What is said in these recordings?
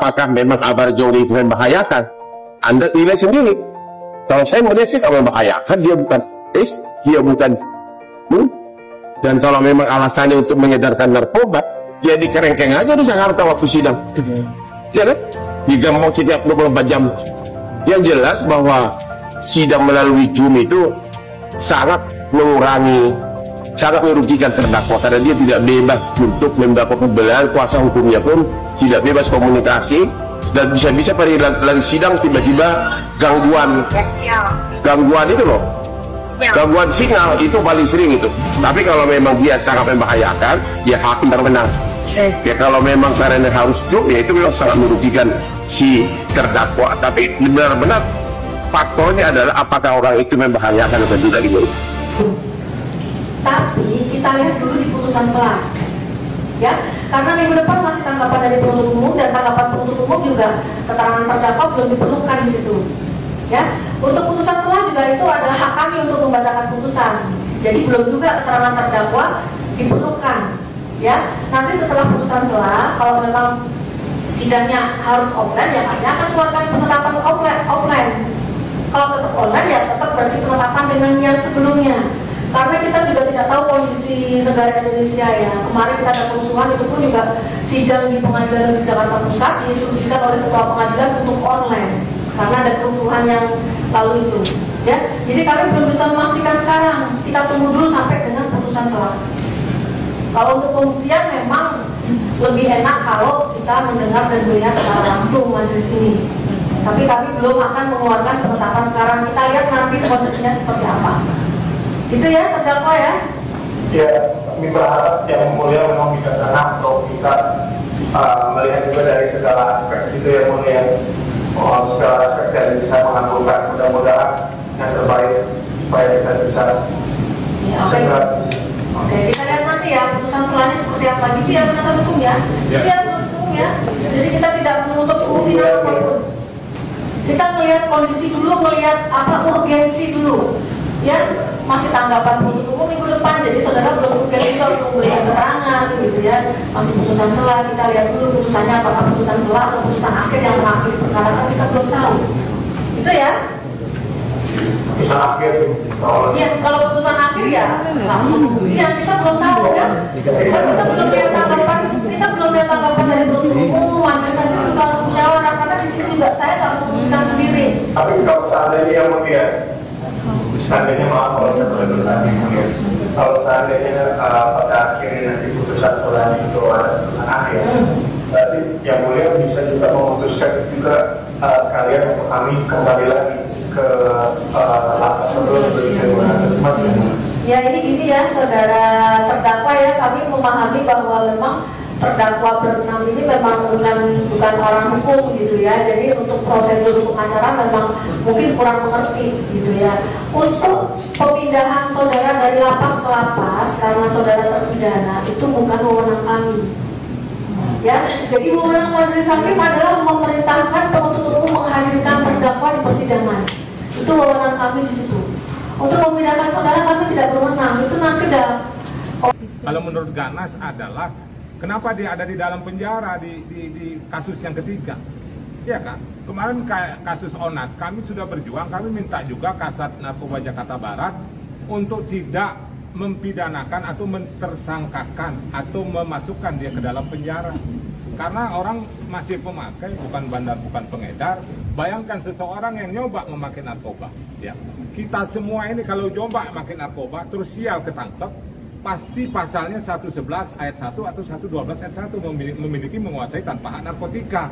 apakah memang Abah Joni itu membahayakan? Anda nilai sendiri. Kalau saya melihat sih kalau membahayakan, dia bukan dia bukan. Dan kalau memang alasannya untuk mengedarkan narkoba, ya dikerengkeng aja di Jakarta waktu sidang. Ya kan? Digambang setiap 24 jam. Yang jelas bahwa sidang melalui Zoom itu sangat mengurangi, sangat merugikan terdakwa karena dia tidak bebas untuk mendapat pembelaan, kuasa hukumnya pun tidak bebas komunikasi, dan bisa-bisa pada lagi sidang tiba-tiba gangguan itu loh, gangguan sinyal itu paling sering itu. Tapi kalau memang dia sangat membahayakan, ya hakim berwenang. Ya kalau memang karena harus Zoom, ya itu memang sangat merugikan si terdakwa. Tapi benar-benar faktornya adalah apakah orang itu membahayakan atau tidak gitu. Tapi kita lihat dulu di putusan selah, ya, karena minggu depan masih tanggapan dari penuntut umum, dan tanggapan penuntut umum juga keterangan terdakwa belum diperlukan di situ, ya. Untuk putusan selah juga itu adalah hak kami untuk membacakan putusan, jadi belum juga keterangan terdakwa diperlukan, ya. Nanti setelah putusan selah, kalau memang sidangnya harus offline, ya kami akan keluarkan penetapan offline. Kalau tetap online, ya tetap berarti penetapan dengan yang sebelumnya. Karena kita juga tidak tahu kondisi negara Indonesia, ya. Kemarin kita ada kerusuhan, itu pun juga sidang di Pengadilan Negeri Jakarta Pusat diinstruksikan oleh Ketua Pengadilan untuk online karena ada kerusuhan yang lalu itu, ya. Jadi kami belum bisa memastikan sekarang. Kita tunggu dulu sampai dengan putusan selah. Kalau untuk pembuktian memang lebih enak kalau kita mendengar dan melihat secara langsung majelis ini. Tapi kami belum akan mengeluarkan penetapan sekarang. Kita lihat nanti kondisinya seperti apa. Itu ya terdakwa ya. Ya, kami berharap yang mulia memang bijaksana untuk bisa melihat juga dari segala aspek itu ya mulia, segala aspek dan bisa mengabulkan, mudah-mudahan yang terbaik supaya kita bisa ya, Oke, kita lihat nanti ya putusan selanjutnya seperti apa. Gitu ya penasihat hukum ya. Itu ya penasihat hukum ya. Jadi kita tidak menuntut kemungkinan apapun. Kita melihat kondisi dulu, melihat apa urgensi dulu. Ya, masih tanggapan penuntut umum minggu depan, jadi saudara belum urgensi untuk memberikan keterangan gitu ya. Masih putusan selah, kita lihat dulu putusannya apakah putusan selah atau putusan akhir yang mengakhiri perkara, kan kita belum tahu. Itu ya. putusan akhir. Iya, kalau putusan akhir ya, iya kita belum tahu ya. Kita belum lihat tanggapan dari penuntut umum, majelis hakim kita harus musyawarah karena di sini juga saya nggak memutuskan sendiri. Tapi kalau seandainya yang mulia, seandainya maaf kalau saya boleh bertanya, kalau seandainya pada akhirnya nanti putusan selanjutnya itu ada putusan akhir, berarti yang mulia bisa juga memutuskan juga sekalian untuk kami kembali lagi ke lapas sebelum ya ini gini ya saudara terdakwa ya, kami memahami bahwa memang terdakwa berenam ini memang bukan orang hukum gitu ya, jadi untuk prosedur hukum acara memang mungkin kurang mengerti gitu ya. Untuk pemindahan saudara dari lapas ke lapas karena saudara terpidana itu bukan wewenang kami ya, jadi wewenang majelis hakim adalah memerintahkan penuntut umum menghadirkan terdakwa di persidangan, itu wewenang kami di situ. Untuk memindahkan saudara kami tidak berwenang, itu nanti dah. Kalau menurut Ganas adalah kenapa dia ada di dalam penjara di kasus yang ketiga, ya kan? Kemarin kasus Onat, kami sudah berjuang, kami minta juga Kasat Narkoba Jakarta Barat untuk tidak mempidanakan atau mentersangkakan atau memasukkan dia ke dalam penjara. Karena orang masih pemakai, bukan bandar, bukan pengedar. Bayangkan seseorang yang nyoba memakai narkoba, ya. Kita semua ini kalau coba memakai narkoba, terus sial ketangkep, pasti pasalnya 111 ayat 1 atau 112 ayat 1 memiliki menguasai tanpa hak narkotika,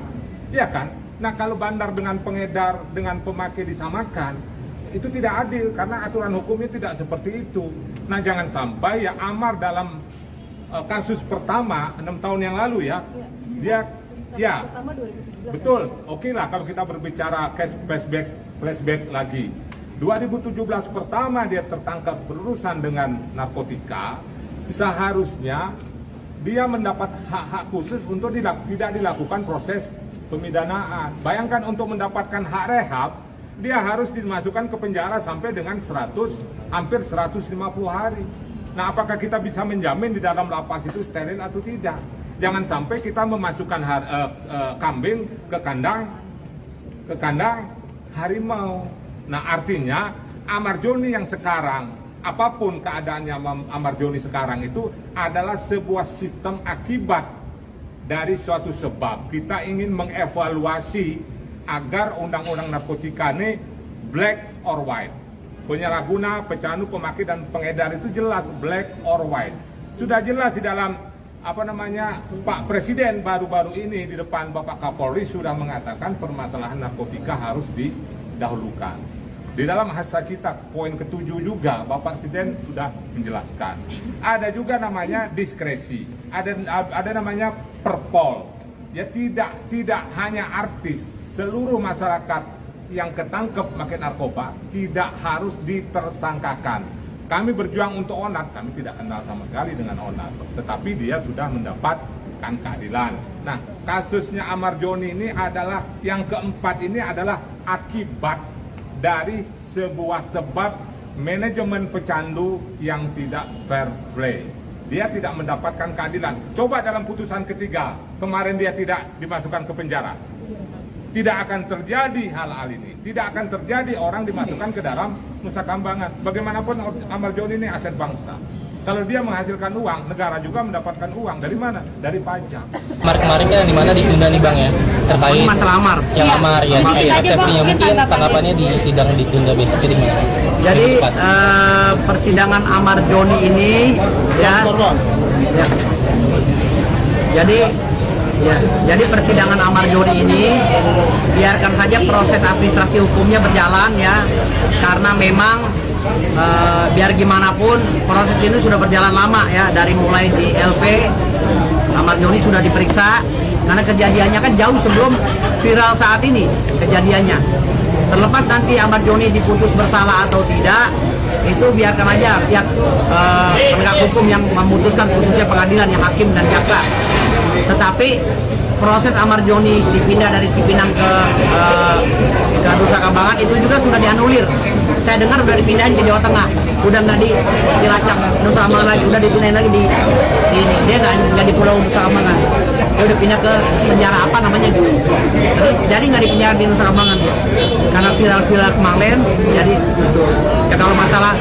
ya kan? Nah kalau bandar dengan pengedar dengan pemakai disamakan, itu tidak adil karena aturan hukumnya tidak seperti itu. Nah jangan sampai ya Amar dalam kasus pertama 6 tahun yang lalu ya, dia ya betul, oke lah kalau kita berbicara flashback lagi. 2017 pertama dia tertangkap berurusan dengan narkotika, seharusnya dia mendapat hak-hak khusus untuk tidak dilakukan proses pemidanaan. Bayangkan untuk mendapatkan hak rehab, dia harus dimasukkan ke penjara sampai dengan hampir 150 hari. Nah apakah kita bisa menjamin di dalam lapas itu steril atau tidak? Jangan sampai kita memasukkan kambing ke kandang harimau. Nah, artinya Amarjoni yang sekarang, apapun keadaannya Amarjoni sekarang itu adalah sebuah sistem akibat dari suatu sebab. Kita ingin mengevaluasi agar undang-undang narkotika ini black or white. Penyalahguna, pecandu, pemakai dan pengedar itu jelas black or white. Sudah jelas di dalam Pak Presiden baru-baru ini di depan Bapak Kapolri sudah mengatakan permasalahan narkotika harus didahulukan. Di dalam hasta cita poin ke-7 juga Bapak Presiden sudah menjelaskan. Ada juga namanya diskresi, ada namanya perpol. Ya tidak hanya artis, seluruh masyarakat yang ketangkep pakai narkoba tidak harus ditersangkakan. Kami berjuang untuk Onat, kami tidak kenal sama sekali dengan Onat, tetapi dia sudah mendapatkan keadilan. Nah, kasusnya Amarjoni ini adalah yang keempat, ini adalah akibat dari sebuah sebab manajemen pecandu yang tidak fair play. Dia tidak mendapatkan keadilan. Coba dalam putusan ketiga, kemarin dia tidak dimasukkan ke penjara. Tidak akan terjadi hal-hal ini. Tidak akan terjadi orang dimasukkan ke dalam Nusa Kambangan. Bagaimanapun Amarjoni ini aset bangsa. Kalau dia menghasilkan uang, negara juga mendapatkan uang. Dari mana? Dari pajak. Kemarin kan di mana ditunda nih Bang ya? Terkait masalah amar. Yang amar ya. Persepsinya mungkin tanggapannya di sidang ditunda besok jadi gimana? Jadi persidangan Amarjoni ini ya. Jadi persidangan Amarjoni ini biarkan saja proses administrasi hukumnya berjalan ya, karena memang biar gimana pun proses ini sudah berjalan lama ya, dari mulai di LP Amarjoni sudah diperiksa karena kejadiannya kan jauh sebelum viral saat ini kejadiannya. Terlepas nanti Amarjoni diputus bersalah atau tidak, itu biarkan aja pihak penegak hukum yang memutuskan, khususnya pengadilan yang hakim dan jaksa. Tetapi proses Amarjoni dipindah dari Cipinang ke Nusa Kambangan itu juga sudah dianulir. Saya dengar sudah dipindahin ke Jawa Tengah, udah nggak di Cilacap Nusa Kambangan lagi, udah dipindahin lagi di ini. Dia nggak di Pulau Nusa Kambangan, dia udah pindah ke penjara apa namanya gitu. Jadi nggak di penjara di Nusa Kambangan dia, karena viral kemarin. Jadi ya, kalau masalah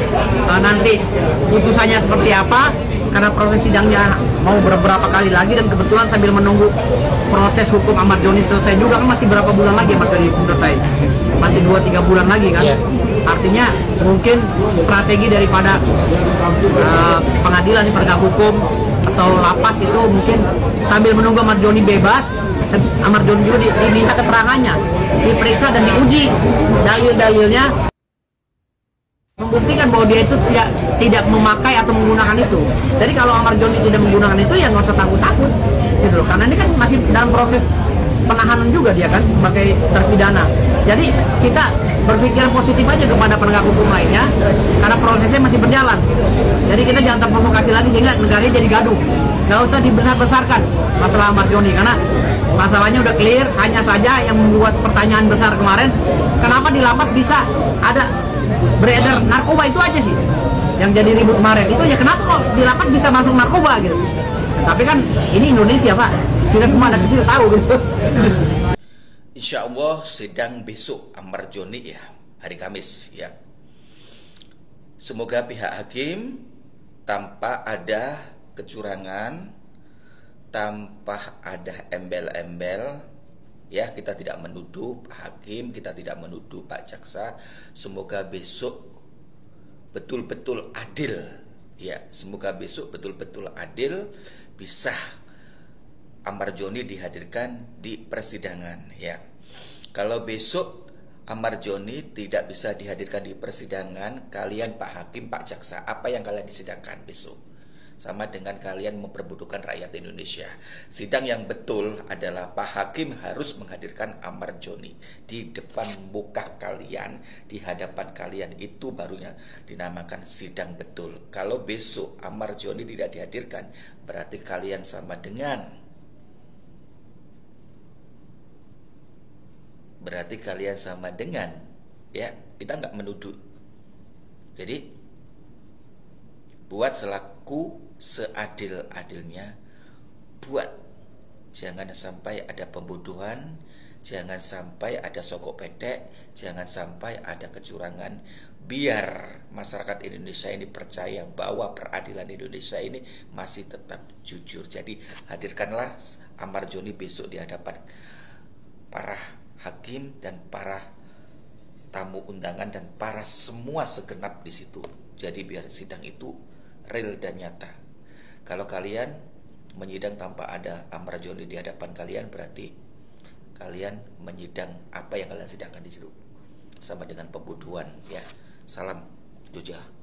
nanti putusannya seperti apa, karena proses sidangnya mau beberapa kali lagi, dan kebetulan sambil menunggu proses hukum Amarjoni selesai juga, kan masih berapa bulan lagi Amarjoni selesai, masih 2-3 bulan lagi kan. Artinya mungkin strategi daripada pengadilan, penegak hukum atau lapas itu mungkin sambil menunggu Amarjoni bebas, Amarjoni juga diminta keterangannya, diperiksa dan diuji dalil-dalilnya, membuktikan bahwa dia itu tidak memakai atau menggunakan itu. Jadi kalau Amarjoni tidak menggunakan itu, ya nggak usah takut-takut gitu loh, karena ini kan masih dalam proses penahanan juga dia kan sebagai terpidana. Jadi kita berpikir positif aja kepada penegak hukum lainnya, karena prosesnya masih berjalan. Jadi kita jangan terprovokasi lagi sehingga negaranya jadi gaduh. Nggak usah dibesar-besarkan masalah Amarjoni, karena masalahnya udah clear. Hanya saja yang membuat pertanyaan besar kemarin, kenapa di lapas bisa ada beredar narkoba, itu aja sih yang jadi ribut kemarin. Itu ya, kenapa kok di lapas bisa masuk narkoba gitu. Tapi kan ini Indonesia Pak, kita semua anak kecil tahu gitu. Insya Allah sidang besok Amarjoni ya, hari Kamis ya. Semoga pihak hakim tanpa ada kecurangan, tanpa ada embel-embel ya, kita tidak menuduh Pak Hakim, kita tidak menuduh Pak Jaksa. Semoga besok betul-betul adil ya, semoga besok betul-betul adil, bisa Amarjoni dihadirkan di persidangan ya. Kalau besok Amarjoni tidak bisa dihadirkan di persidangan, kalian Pak Hakim, Pak Jaksa, apa yang kalian disidangkan besok? Sama dengan kalian memperbutuhkan rakyat Indonesia. Sidang yang betul adalah Pak Hakim harus menghadirkan Amarjoni di depan muka kalian, di hadapan kalian. Itu barunya dinamakan sidang betul. Kalau besok Amarjoni tidak dihadirkan, berarti kalian sama dengan ya, kita nggak menuduh. Jadi buat selaku seadil-adilnya, buat jangan sampai ada pembodohan, jangan sampai ada sogok pedek, jangan sampai ada kecurangan, biar masyarakat Indonesia ini percaya bahwa peradilan Indonesia ini masih tetap jujur. Jadi hadirkanlah Amar Joni besok di hadapan para hakim dan para tamu undangan dan para semua segenap di situ. Jadi biar sidang itu real dan nyata. Kalau kalian menyidang tanpa ada Amar Joni di hadapan kalian, berarti kalian menyidang apa yang kalian sidangkan di situ, sama dengan pembodohan ya. Salam Jogja.